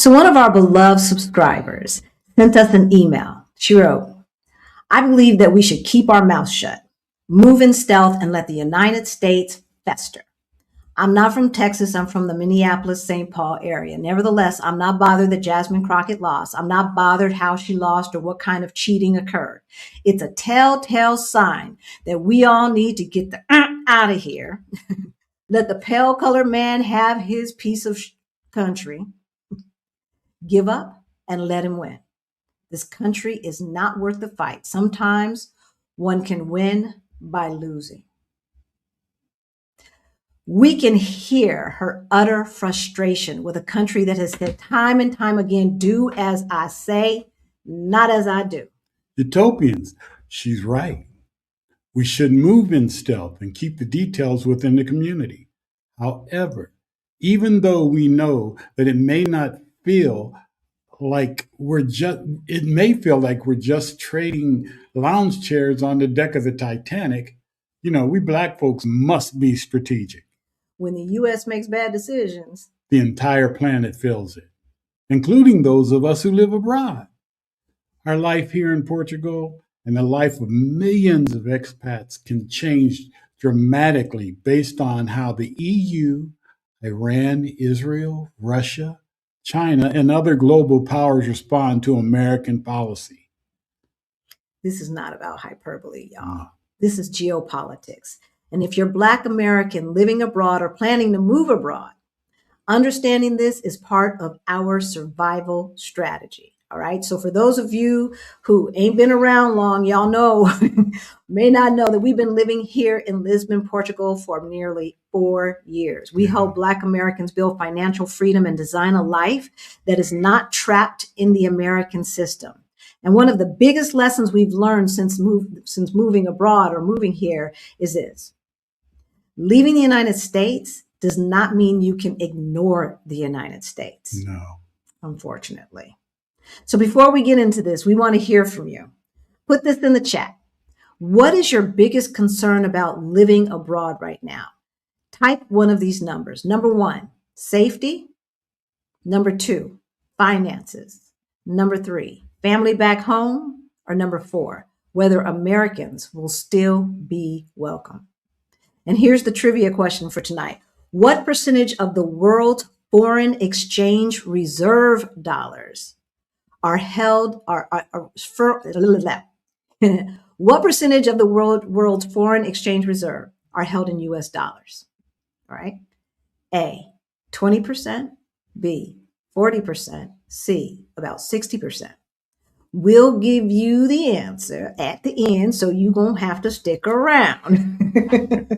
So one of our beloved subscribers sent us an email. She wrote, I believe that we should keep our mouth shut, move in stealth, and let the United States fester. I'm not from Texas. I'm from the Minneapolis, St. Paul area. Nevertheless, I'm not bothered that Jasmine Crockett lost. I'm not bothered how she lost or what kind of cheating occurred. It's a telltale sign that we all need to get the out of here. Let the pale colored man have his piece of country. Give up and let him win. This country is not worth the fight. Sometimes one can win by losing. We can hear her utter frustration with a country that has said time and time again, do as I say, not as I do. Utopians, she's right. We should move in stealth and keep the details within the community. However, even though we know that it may feel like we're just trading lounge chairs on the deck of the Titanic, we Black folks must be strategic. When the U.S. makes bad decisions, the entire planet feels it, including those of us who live abroad. Our life here in Portugal and the life of millions of expats can change dramatically based on how the EU, Iran, Israel, Russia, China, and other global powers respond to American policy. This is not about hyperbole, y'all. No. This is geopolitics. And if you're Black American living abroad or planning to move abroad, understanding this is part of our survival strategy. All right. So for those of you who ain't been around long, y'all know, may not know that we've been living here in Lisbon, Portugal for nearly 4 years. We help Black Americans build financial freedom and design a life that is not trapped in the American system. And one of the biggest lessons we've learned since moving abroad or moving here is this. Leaving the United States does not mean you can ignore the United States. No. Unfortunately. So before we get into this, we want to hear from you. Put this in the chat. What is your biggest concern about living abroad right now? Type one of these numbers. Number 1, safety. Number 2, finances. Number 3, family back home. Or number 4, whether Americans will still be welcome. And here's the trivia question for tonight. What percentage of the world's foreign exchange reserve dollars are held, what percentage of the world's foreign exchange reserve are held in US dollars? All right. A, 20%, B, 40%, C, about 60%. We'll give you the answer at the end, so you're going to have to stick around.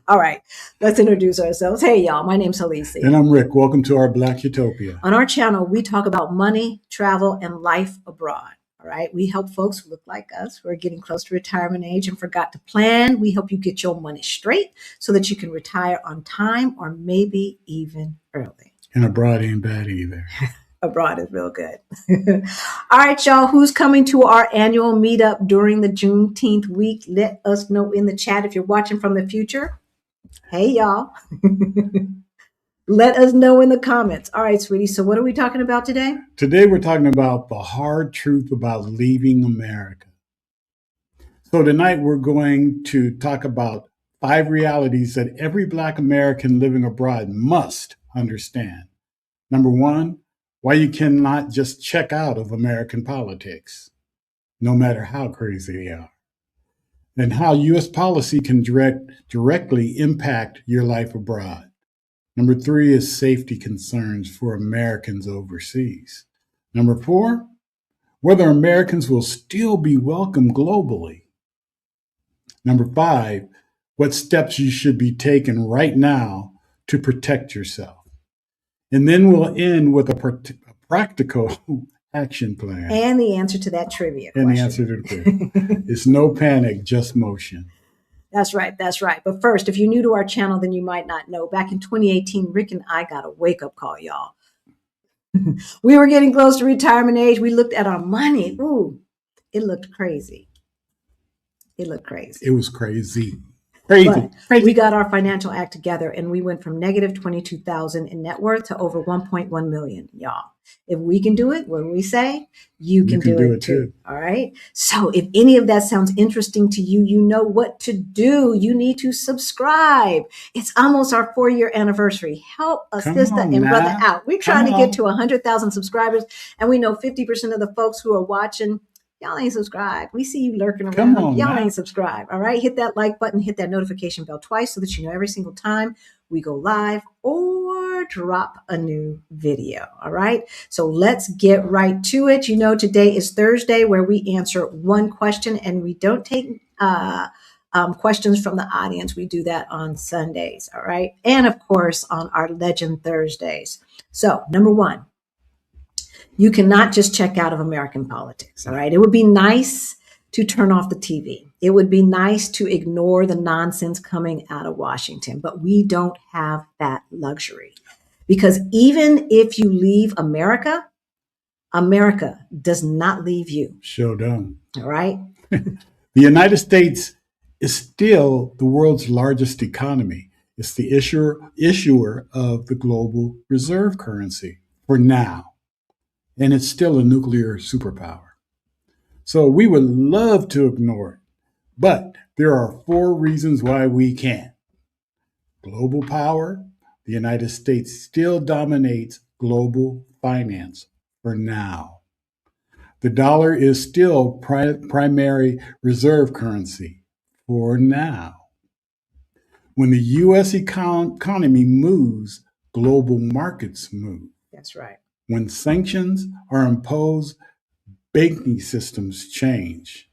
All right, let's introduce ourselves. Hey, y'all, my name's Halisi. And I'm Rick. Welcome to our Black Utopia. On our channel, we talk about money, travel, and life abroad. All right, we help folks who look like us who are getting close to retirement age and forgot to plan. We help you get your money straight so that you can retire on time or maybe even early. And abroad ain't bad either. Abroad is real good. All right, y'all, who's coming to our annual meetup during the Juneteenth week? Let us know in the chat if you're watching from the future. Hey, y'all. Let us know in the comments. All right, sweetie. So what are we talking about today? Today, we're talking about the hard truth about leaving America. So tonight, we're going to talk about 5 realities that every Black American living abroad must understand. Number 1, why you cannot just check out of American politics, no matter how crazy they are, and how U.S. policy can directly impact your life abroad. Number 3 is safety concerns for Americans overseas. Number 4, whether Americans will still be welcome globally. Number 5, what steps you should be taking right now to protect yourself. And then we'll end with a practical action plan. And the answer to that trivia question. And the answer to the trivia. It's no panic, just motion. That's right. That's right. But first, if you're new to our channel, then you might not know. Back in 2018, Rick and I got a wake-up call, y'all. We were getting close to retirement age. We looked at our money. Ooh, it looked crazy. It looked crazy. It was crazy. But we got our financial act together and we went from negative 22,000 in net worth to over 1.1 million, y'all. If we can do it, when we say, you can do it too. All right. So if any of that sounds interesting to you, you know what to do. You need to subscribe. It's almost our 4-year anniversary. Help a sister and brother out. We're trying to get to 100,000 subscribers. And we know 50% of the folks who are watching, y'all ain't subscribed. We see you lurking around. Y'all ain't subscribed. All right. Hit that like button, hit that notification bell twice so that you know every single time we go live or drop a new video. All right. So let's get right to it. You know, today is Thursday where we answer one question and we don't take questions from the audience. We do that on Sundays. All right. And of course, on our Legend Thursdays. So number one, you cannot just check out of American politics. All right. It would be nice to turn off the TV. It would be nice to ignore the nonsense coming out of Washington, but we don't have that luxury because even if you leave America, America does not leave you. Sure don't. All right. The United States is still the world's largest economy. It's the issuer of the global reserve currency for now. And it's still a nuclear superpower. So we would love to ignore it, but there are 4 reasons why we can't. Global power, the United States still dominates global finance for now. The dollar is still primary reserve currency for now. When the U.S. economy moves, global markets move. That's right. When sanctions are imposed, banking systems change.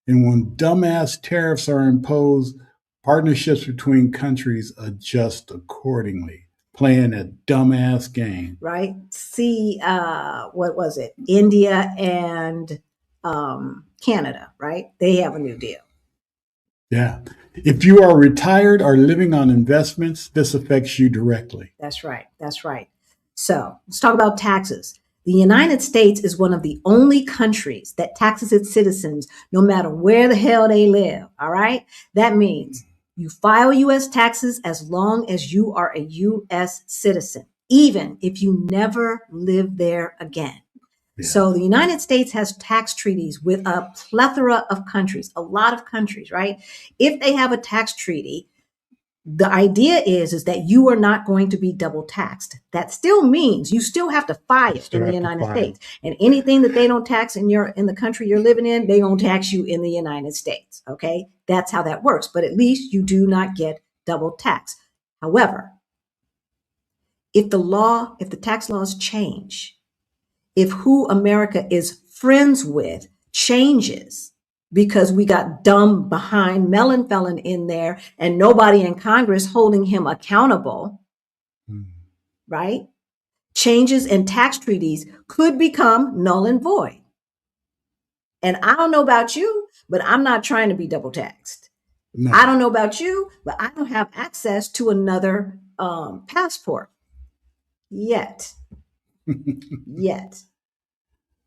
And when dumbass tariffs are imposed, partnerships between countries adjust accordingly, playing a dumbass game. Right. See, what was it? India and Canada, right? They have a new deal. Yeah. If you are retired or living on investments, this affects you directly. That's right. That's right. So let's talk about taxes. The United States is one of the only countries that taxes its citizens no matter where the hell they live. All right. That means you file U.S. taxes as long as you are a U.S. citizen, even if you never live there again. Yeah. So the United States has tax treaties with a plethora of countries, a lot of countries, right? If they have a tax treaty, the idea is that you are not going to be double taxed. That still means you still have to file in the United States. And anything that they don't tax in the country you're living in, they don't tax you in the United States. Okay. That's how that works. But at least you do not get double tax. However, if the tax laws change, if who America is friends with changes, because we got dumb behind melon felon in there and nobody in Congress holding him accountable, right? Changes in tax treaties could become null and void. And I don't know about you, but I'm not trying to be double taxed. No. I don't know about you, but I don't have access to another passport yet. Yet.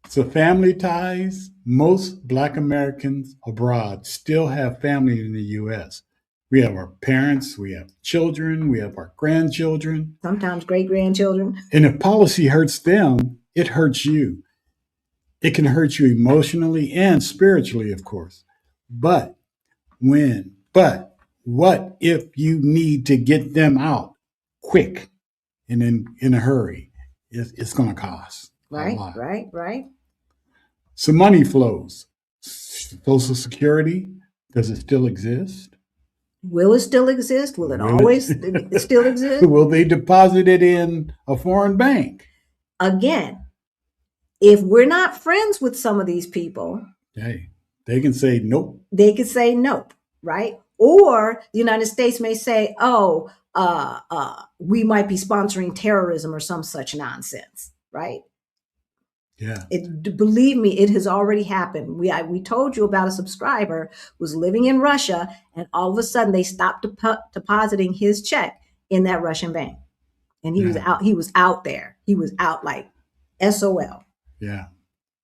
So family ties, most Black Americans abroad still have family in the U.S. We have our parents, we have children, we have our grandchildren. Sometimes great-grandchildren. And if policy hurts them, it hurts you. It can hurt you emotionally and spiritually, of course. But what if you need to get them out quick and in a hurry? It's going to cost. Right. So money flows. Social Security, does it still exist? Will it still exist? Will it always still exist? Will they deposit it in a foreign bank? Again, if we're not friends with some of these people, hey, they can say nope. They could say nope, right? Or the United States may say, we might be sponsoring terrorism or some such nonsense, right? Yeah. Believe me, it has already happened. We told you about a subscriber who was living in Russia, and all of a sudden they stopped depositing his check in that Russian bank, and he was out. He was out there. He was out like SOL. Yeah.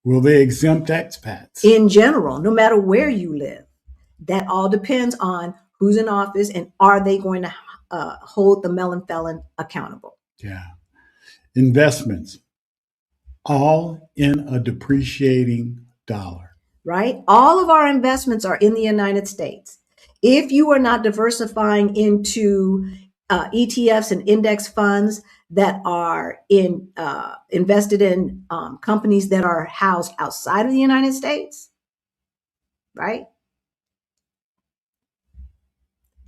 Will they exempt expats? In general, no matter where you live, that all depends on who's in office, and are they going to hold the melon felon accountable? Yeah. Investments, all in a depreciating dollar. Right? All of our investments are in the United States. If you are not diversifying into ETFs and index funds that are invested in companies that are housed outside of the United States, right?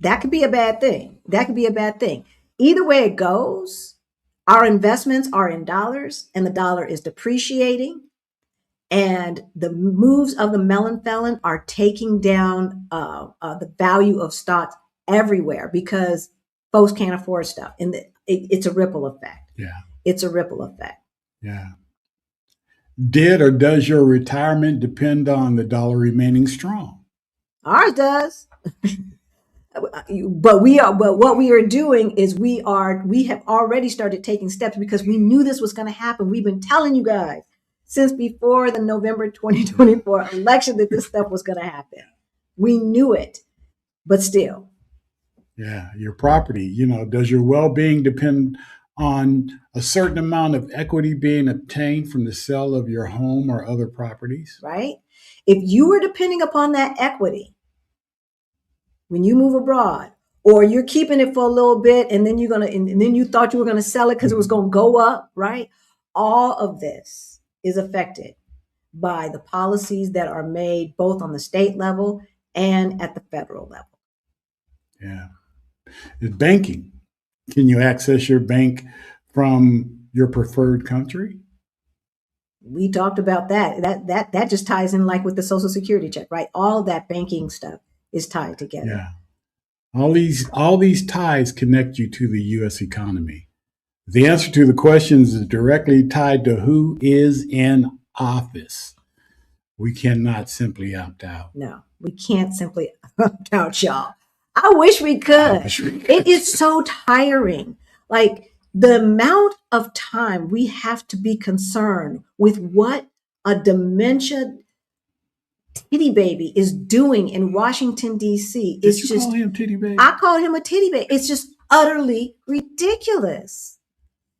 That could be a bad thing. That could be a bad thing. Either way it goes, our investments are in dollars and the dollar is depreciating. And the moves of the melon felon are taking down the value of stocks everywhere because folks can't afford stuff. And it's a ripple effect. Yeah. It's a ripple effect. Yeah. Did or does your retirement depend on the dollar remaining strong? Ours does. But what we are doing is we have already started taking steps because we knew this was going to happen. We've been telling you guys since before the November 2024 election that this stuff was going to happen. We knew it, but still. Yeah, your property, does your well-being depend on a certain amount of equity being obtained from the sale of your home or other properties? Right? If you were depending upon that equity when you move abroad, or you're keeping it for a little bit and then and then you thought you were going to sell it because it was going to go up, right? All of this is affected by the policies that are made both on the state level and at the federal level. Yeah. Banking. Can you access your bank from your preferred country? We talked about that. That just ties in like with the Social Security check, right? All that banking stuff is tied together. Yeah. All these ties connect you to the U.S. economy. The answer to the questions is directly tied to who is in office. We cannot simply opt out. No, we can't simply opt out, y'all. I wish we could. It is so tiring. Like the amount of time we have to be concerned with what a dementia titty baby is doing in Washington, D.C. Did you call him titty baby? I call him a titty baby. It's just utterly ridiculous.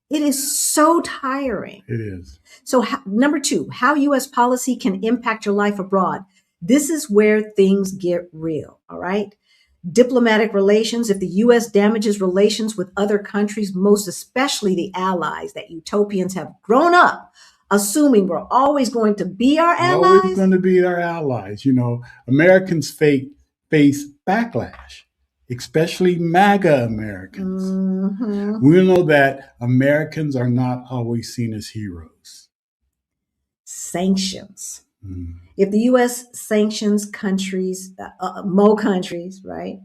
It is so tiring. It is. So number 2, how U.S. policy can impact your life abroad. This is where things get real, all right? Diplomatic relations, if the U.S. damages relations with other countries, most especially the allies that utopians have grown up assuming we're always going to be our allies. Always going to be our allies. Americans face backlash, especially MAGA Americans. Mm-hmm. We know that Americans are not always seen as heroes. Sanctions. If the U.S. sanctions countries, more countries, right?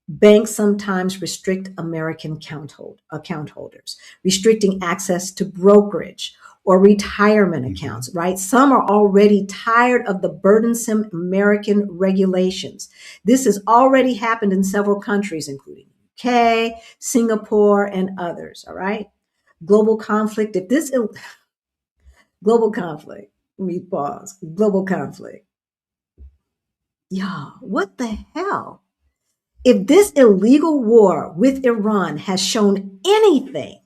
Banks sometimes restrict American account holders, restricting access to brokerage or retirement accounts, right? Some are already tired of the burdensome American regulations. This has already happened in several countries, including UK, Singapore, and others, all right? Global conflict, global conflict, let me pause. Global conflict. Y'all, what the hell? If this illegal war with Iran has shown anything,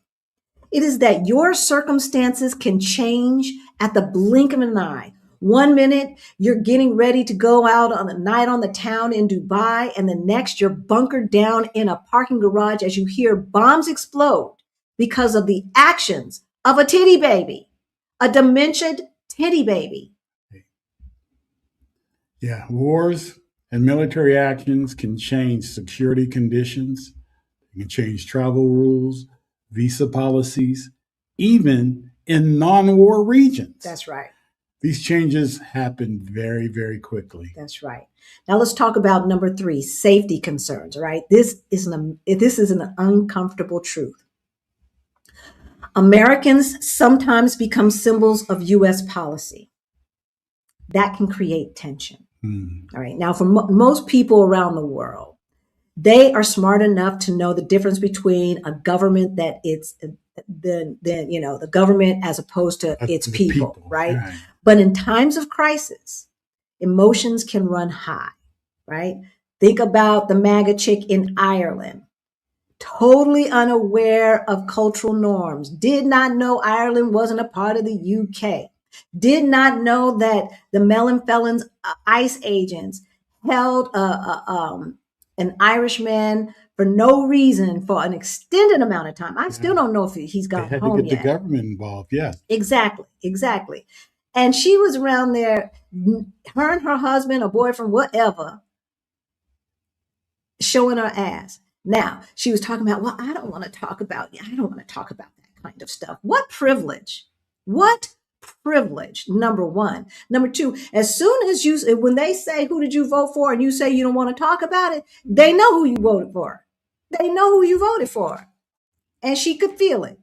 it is that your circumstances can change at the blink of an eye. One minute, you're getting ready to go out on a night on the town in Dubai, and the next, you're bunkered down in a parking garage as you hear bombs explode because of the actions of a titty baby, a dementia titty baby. Yeah, wars and military actions can change security conditions, it can change travel rules, visa policies, even in non-war regions. That's right. These changes happen very, very quickly. That's right. Now let's talk about number 3, safety concerns, all right? This is an uncomfortable truth. Americans sometimes become symbols of U.S. policy. That can create tension. All right. Now, for most people around the world, they are smart enough to know the difference between a government that it's the government as opposed to its people, right? Right? But in times of crisis, emotions can run high, right? Think about the MAGA chick in Ireland. Totally unaware of cultural norms. Did not know Ireland wasn't a part of the UK. Did not know that the melon felons, ICE agents, held an Irishman for no reason for an extended amount of time. I still don't know if he's They gone had home to get yet. the government involved. Yeah. Exactly. And she was around there, her and her husband or boyfriend, whatever, showing her ass. Now, she was talking about, well, I don't want to talk about that kind of stuff. What privilege? What privilege, number one. Number two, as soon as when they say, who did you vote for? And you say you don't want to talk about it, they know who you voted for. They know who you voted for. And she could feel it.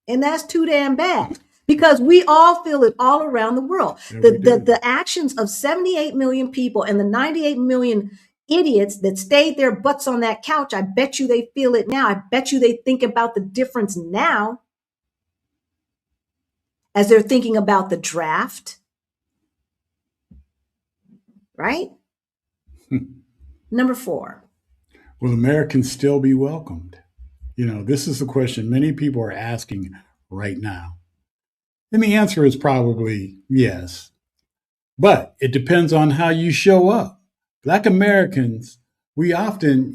And that's too damn bad. Because we all feel it all around the world. Yeah, The actions of 78 million people and the 98 million idiots that stayed their butts on that couch, I bet you they feel it now. I bet you they think about the difference now as they're thinking about the draft. Right? Number 4. Will Americans still be welcomed? This is the question many people are asking right now. And the answer is probably yes. But it depends on how you show up. Black Americans, we often,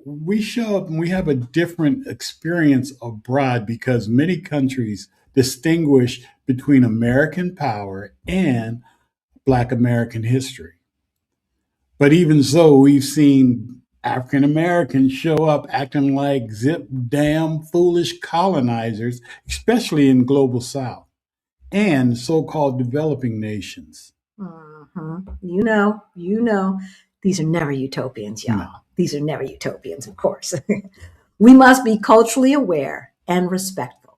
we show up and we have a different experience abroad because many countries distinguish between American power and Black American history. But even so, we've seen African Americans show up acting like zip damn foolish colonizers, especially in global South and so-called developing nations. You know, these are never utopians, y'all. No. These are never utopians, of course. We must be culturally aware and respectful.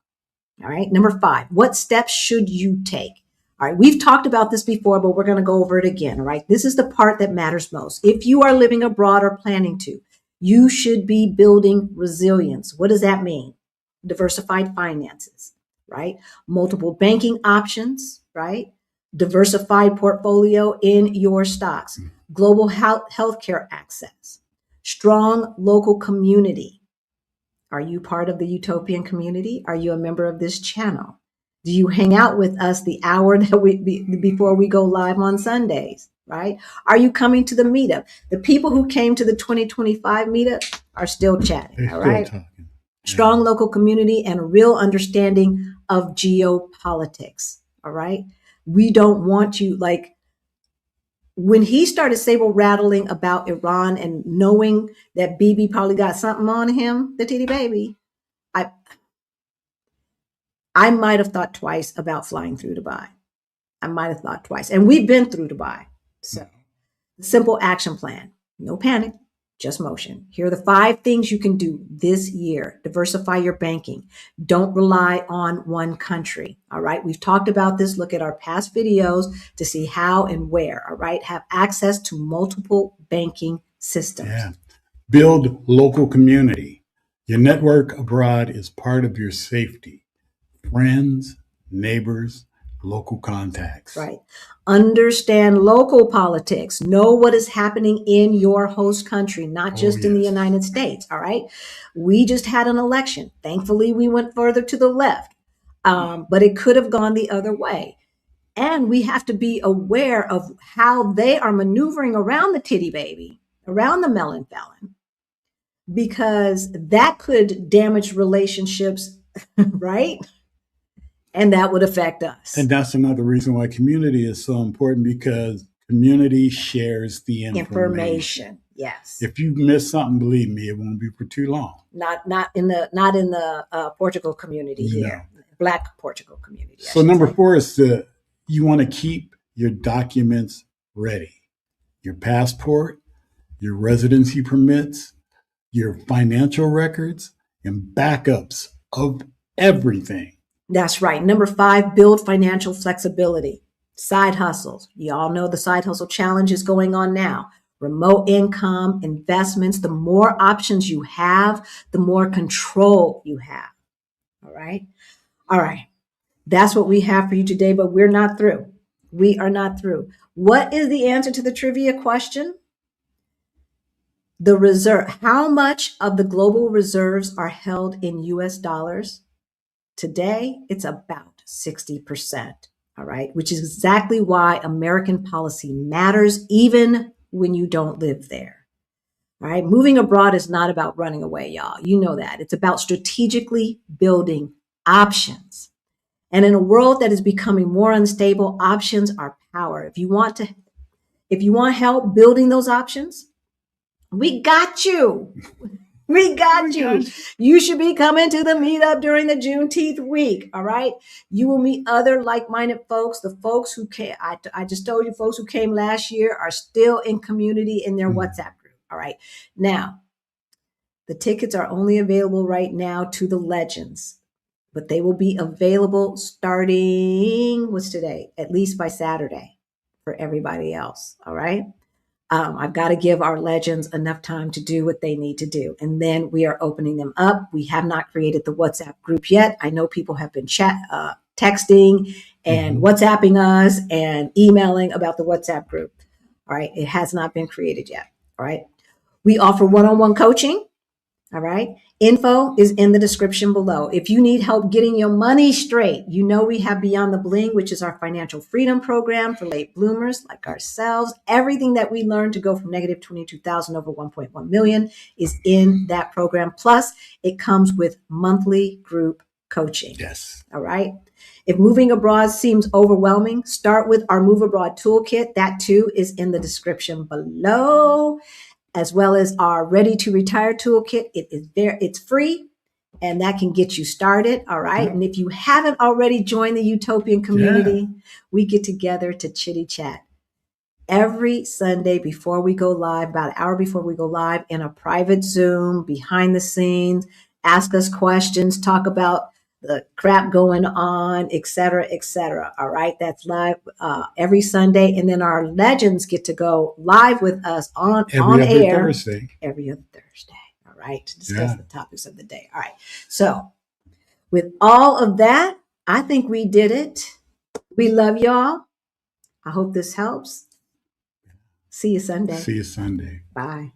All right. Number 5, what steps should you take? All right. We've talked about this before, but we're going to go over it again. All right. This is the part that matters most. If you are living abroad or planning to, you should be building resilience. What does that mean? Diversified finances, right? Multiple banking options, right? Diversified portfolio in your stocks, global healthcare access, strong local community. Are you part of the Utopian community? Are you a member of this channel? Do you hang out with us the hour that before we go live on Sundays, right? Are you coming to the meetup? The people who came to the 2025 meetup are still chatting, all right? Talking. Yeah. Strong local community and a real understanding of geopolitics, all right? We don't want you, like, when he started saber rattling about Iran and knowing that BB probably got something on him, the titty baby, I might have thought twice about flying through Dubai. I might have thought twice. And we've been through Dubai. So, simple action plan. No panic, just motion. Here are the 5 things you can do this year. Diversify your banking. Don't rely on one country. All right. We've talked about this. Look at our past videos to see how and where. All right. Have access to multiple banking systems. Yeah. Build local community. Your network abroad is part of your safety. Friends, neighbors, local contacts. Right. Understand local politics. Know what is happening in your host country, not just in the United States. All right. We just had an election. Thankfully, we went further to the left, but it could have gone the other way. And we have to be aware of how they are maneuvering around the titty baby, around the melon felon, because that could damage relationships, right? And that would affect us. And that's another reason why community is so important, because community shares the information. Yes. If you miss something, believe me, it won't be for too long. Not in the Portugal community here, Black Portugal community. So number 4 is you want to keep your documents ready. Your passport, your residency permits, your financial records, and backups of everything. That's right. Number 5, build financial flexibility. Side hustles. You all know the side hustle challenge is going on now. Remote income, investments. The more options you have, the more control you have. All right. All right. That's what we have for you today, but we're not through. We are not through. What is the answer to the trivia question? The reserve, how much of the global reserves are held in US dollars? Today, it's about 60%. All right, which is exactly why American policy matters, even when you don't live there. All right, moving abroad is not about running away, y'all. You know that. It's about strategically building options. And in a world that is becoming more unstable, options are power. If you want help building those options, we got you. We got you. You should be coming to the meetup during the Juneteenth week. All right. You will meet other like-minded folks. The folks who came, I just told you, folks who came last year are still in community in their WhatsApp group. All right. Now, the tickets are only available right now to the legends, but they will be available starting, what's today? At least by Saturday for everybody else. All right. I've got to give our legends enough time to do what they need to do. And then we are opening them up. We have not created the WhatsApp group yet. I know people have been texting and WhatsApping us and emailing about the WhatsApp group. All right. It has not been created yet. All right. We offer one-on-one coaching. All right. Info is in the description below. If you need help getting your money straight, you know we have Beyond the Bling, which is our financial freedom program for late bloomers like ourselves. Everything that we learned to go from negative 22,000 over 1.1 million is in that program. Plus, it comes with monthly group coaching. Yes. All right. If moving abroad seems overwhelming, start with our Move Abroad Toolkit. That too is in the description below, as well as our Ready to Retire Toolkit. It is there. It's free, and that can get you started. All right. And if you haven't already joined the Utopian community, we get together to chitty chat every Sunday before we go live, about an hour before we go live, in a private Zoom, behind the scenes, ask us questions, talk about the crap going on, et cetera, et cetera. All right. That's live every Sunday. And then our legends get to go live with us on air Thursday. Every other Thursday. All right. To discuss the topics of the day. All right. So with all of that, I think we did it. We love y'all. I hope this helps. See you Sunday. See you Sunday. Bye.